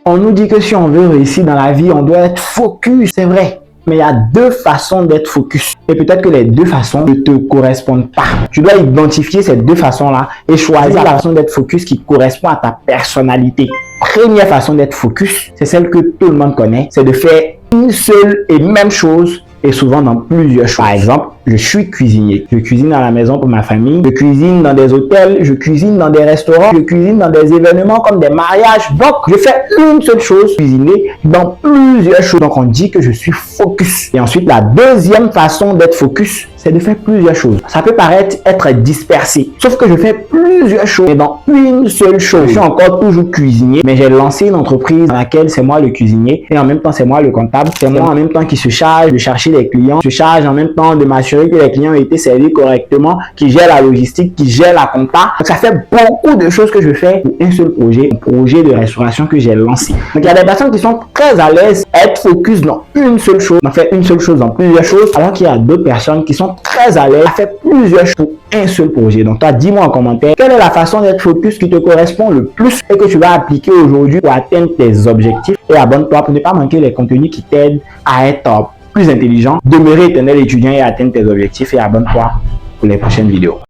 On nous dit que si on veut réussir dans la vie, on doit être focus. C'est vrai. Mais il y a deux façons d'être focus. Et peut-être que les deux façons ne te correspondent pas. Tu dois identifier ces deux façons-là et choisir la façon d'être focus qui correspond à ta personnalité. Première façon d'être focus, c'est celle que tout le monde connaît. C'est de faire une seule et même chose et souvent dans plusieurs choses. Par exemple, je suis cuisinier. Je cuisine à la maison pour ma famille. Je cuisine dans des hôtels. Je cuisine dans des restaurants. Je cuisine dans des événements comme des mariages. Donc, je fais une seule chose, cuisiner dans plusieurs choses. Donc, on dit que je suis focus. Et ensuite, la deuxième façon d'être focus, c'est de faire plusieurs choses. Ça peut paraître être dispersé. Sauf que je fais plusieurs choses, mais dans une seule chose. Je suis encore toujours cuisinier, mais j'ai lancé une entreprise dans laquelle c'est moi le cuisinier et en même temps, c'est moi le comptable. C'est moi en même temps qui se charge de chercher les clients, se charge en même temps de m'assurer que les clients ont été servis correctement, qui gère la logistique, qui gère la compta. Donc, ça fait beaucoup de choses que je fais pour un seul projet, un projet de restauration que j'ai lancé. Donc, il y a des personnes qui sont très à l'aise à être focus dans une seule chose, à faire une seule chose dans plusieurs choses, alors qu'il y a d'autres personnes qui sont très à l'aise à faire plusieurs choses pour un seul projet. Donc, toi, dis-moi en commentaire quelle est la façon d'être focus qui te correspond le plus et que tu vas appliquer aujourd'hui pour atteindre tes objectifs. Et abonne-toi pour ne pas manquer les contenus qui t'aident à être plus intelligent, demeurer éternel étudiant et atteindre tes objectifs. Et abonne-toi pour les prochaines vidéos.